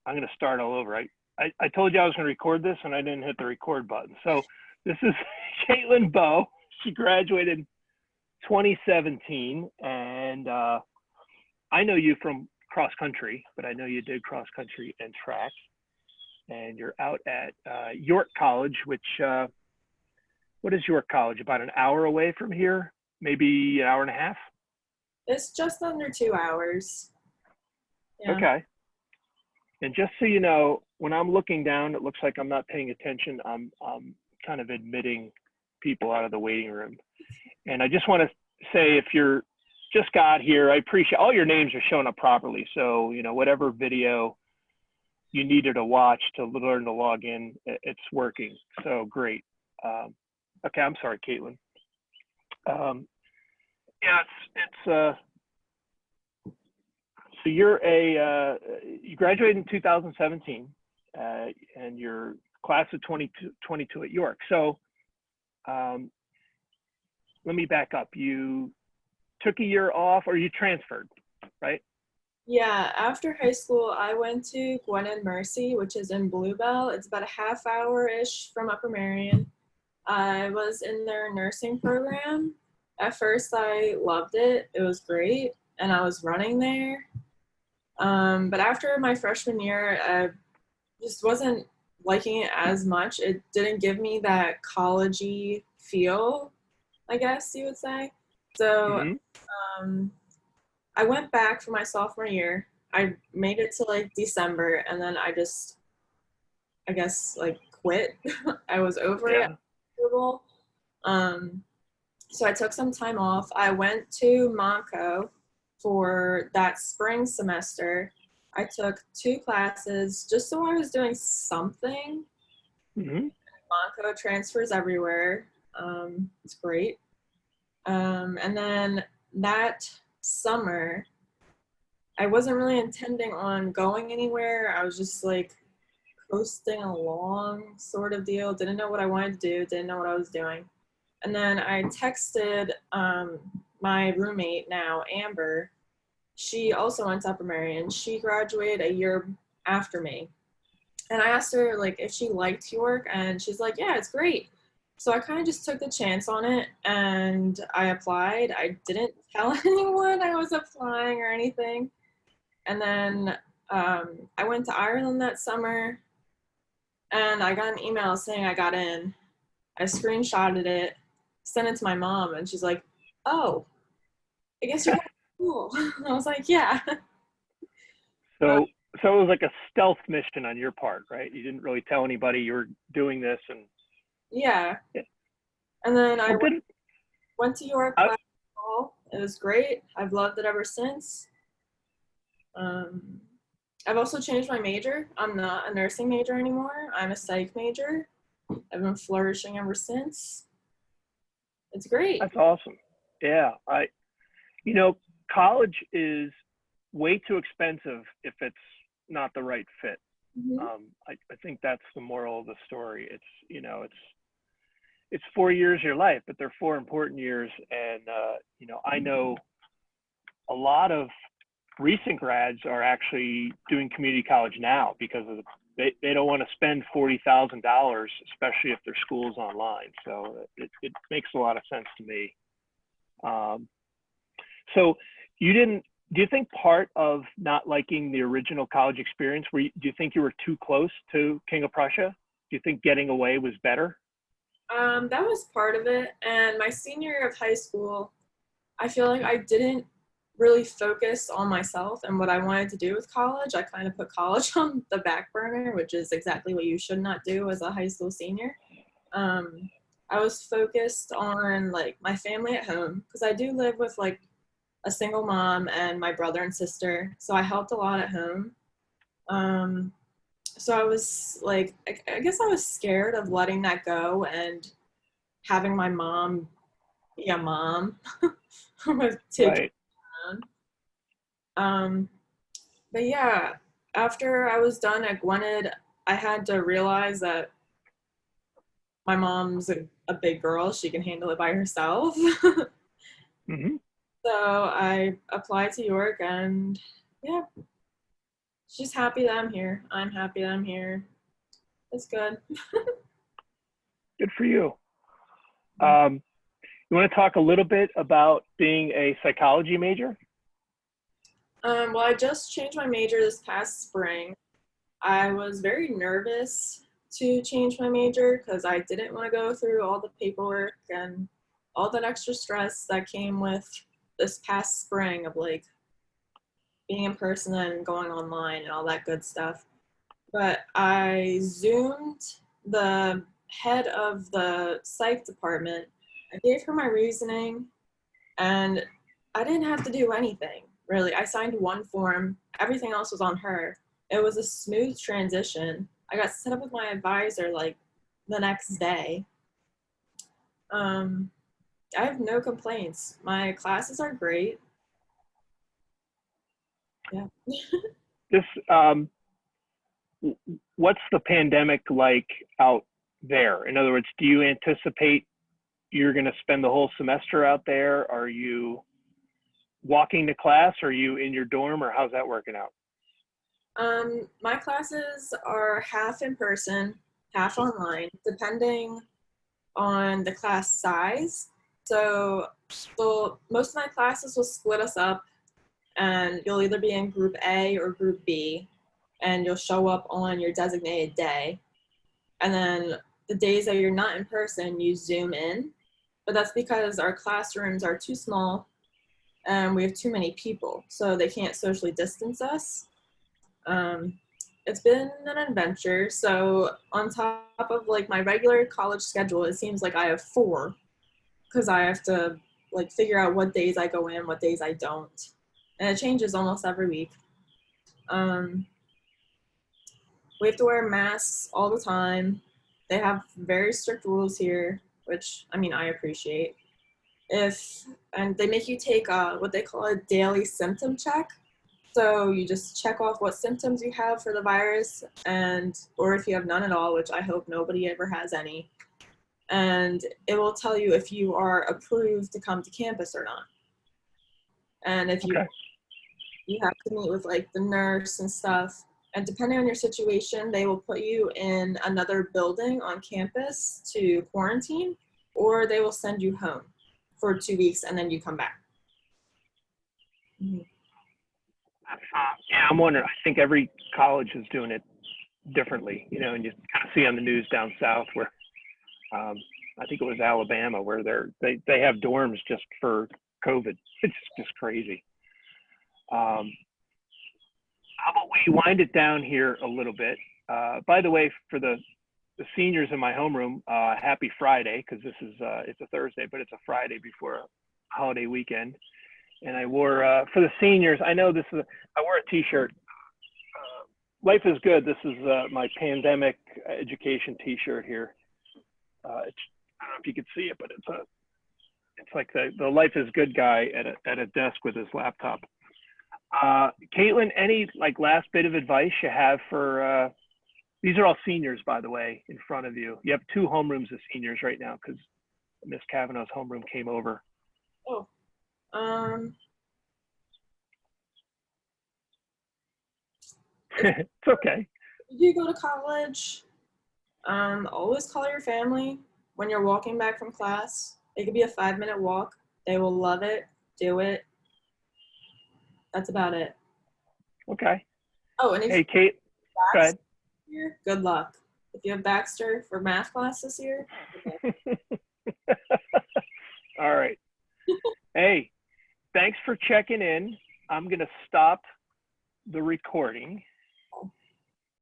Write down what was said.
I'm going to start all over. I told you I was going to record this and I didn't hit the record button. So this is Caitlin Bowe. She graduated 2017, and I know you from cross country, but I know you did cross country and track, and you're out at York College, which what is York College? About an hour away from here, maybe an hour and a half. It's just under 2 hours. Yeah. Okay. And just so you know, when I'm looking down, it looks like I'm not paying attention. I'm kind of admitting people out of the waiting room. And I just want to say, if you're just got here, I appreciate all your names are showing up properly. So, you know, whatever video you needed to watch to learn to log in, it's working. So great. Okay, I'm sorry, Caitlin. Yeah, it's so you're you graduated in 2017, and you're class of 22 at York. So let me back up. You took a year off, or you transferred, right? Yeah, after high school, I went to Gwen and Mercy, which is in Bluebell. It's about a half hour-ish from Upper Marion. I was in their nursing program. At first, I loved it. It was great, and I was running there. But after my freshman year, I just wasn't liking it as much. It didn't give me that college-y feel, I guess you would say. So I went back for my sophomore year. I made it to like December, and then I guess, like quit. I was over it. So I took some time off. I went to Montco for that spring semester. I took 2 classes just so I was doing something. Montco transfers everywhere. It's great. And then that summer, I wasn't really intending on going anywhere. I was just like coasting along sort of deal. Didn't know what I wanted to do. Didn't know what I was doing. And then I texted my roommate now, Amber. She also went to Upper Marion. She graduated a year after me. And I asked her like if she liked York, and she's like, yeah, it's great. So I kind of just took the chance on it, and I applied. I didn't tell anyone I was applying or anything. And then I went to Ireland that summer, and I got an email saying I got in. I screenshotted it, sent it to my mom, and she's like, oh, I guess you're cool. I was like, yeah. So it was like a stealth mission on your part, right? You didn't really tell anybody you were doing this, and yeah. And then I went to York last fall. It was great. I've loved it ever since. I've also changed my major. I'm not a nursing major anymore. I'm a psych major. I've been flourishing ever since. It's great. That's awesome. Yeah, you know, college is way too expensive if it's not the right fit. I think that's the moral of the story. It's, you know, it's 4 years of your life, but they're 4 important years. And, you know, I know a lot of recent grads are actually doing community college now because of they don't want to spend $40,000, especially if their school's online. So it makes a lot of sense to me. So do you think part of not liking the original college experience, do you think you were too close to King of Prussia? Do you think getting away was better? That was part of it. And my senior year of high school, I feel like I didn't really focus on myself and what I wanted to do with college. I kind of put college on the back burner, which is exactly what you should not do as a high school senior. I was focused on like my family at home, because I do live with like a single mom and my brother and sister. So I helped a lot at home. So I was like, I guess I was scared of letting that go and having my mom be a mom with 2 Right. But yeah, after I was done at Gwynedd, I had to realize that my mom's a big girl. She can handle it by herself. So I applied to York, and yeah, she's happy that I'm here. I'm happy that I'm here. It's good. Good for you. You want to talk a little bit about being a psychology major? Well, I just changed my major this past spring. I was very nervous to change my major because I didn't want to go through all the paperwork and all that extra stress that came with this past spring of like being in person and going online and all that good stuff. But I Zoomed the head of the psych department. I gave her my reasoning, and I didn't have to do anything, really. I signed one form, everything else was on her. It was a smooth transition. I got set up with my advisor like the next day. I have no complaints. My classes are great. Yeah. This, what's the pandemic like out there? In other words, do you anticipate you're going to spend the whole semester out there? Are you walking to class? Are you in your dorm, or how's that working out? My classes are half in person, half online, depending on the class size. So most of my classes will split us up, and you'll either be in group A or group B, and you'll show up on your designated day. And then the days that you're not in person, you Zoom in. But that's because our classrooms are too small and we have too many people, so they can't socially distance us. It's been an adventure. So on top of like my regular college schedule, it seems like I have four because I have to like figure out what days I go in, what days I don't, and it changes almost every week. Um, we have to wear masks all the time. They have very strict rules here, which I mean I appreciate. If and they make you take what they call a daily symptom check. So you just check off what symptoms you have for the virus, and or if you have none at all, which I hope nobody ever has any. And it will tell you if you are approved to come to campus or not. And if Okay. you have to meet with like the nurse and stuff. And depending on your situation, they will put you in another building on campus to quarantine, or they will send you home for 2 weeks and then you come back. Mm-hmm. Yeah, I'm wondering. I think every college is doing it differently, you know, and you kind of see on the news down south where I think it was Alabama where they have dorms just for COVID. It's just crazy. How about we wind it down here a little bit? By the way, for the seniors in my homeroom, happy Friday, because this is it's a Thursday, but it's a Friday before a holiday weekend. And I wore for the seniors. I know this is. I wore a T-shirt. Life is good. This is my pandemic education T-shirt here. I don't know if you can see it, but it's like the Life is Good guy at a desk with his laptop. Caitlin, any like last bit of advice you have for? These are all seniors, by the way, in front of you. You have two homerooms of seniors right now because Miss Kavanaugh's homeroom came over. Oh, It's okay. if you go to college, always call your family when you're walking back from class. It could be a 5-minute walk. They will love it. Do it. That's about it. Okay. Oh, and if Hey, Kate, go ahead. year, good luck. If you have Baxter for math class this year, All right. Hey, thanks for checking in. I'm going to stop the recording.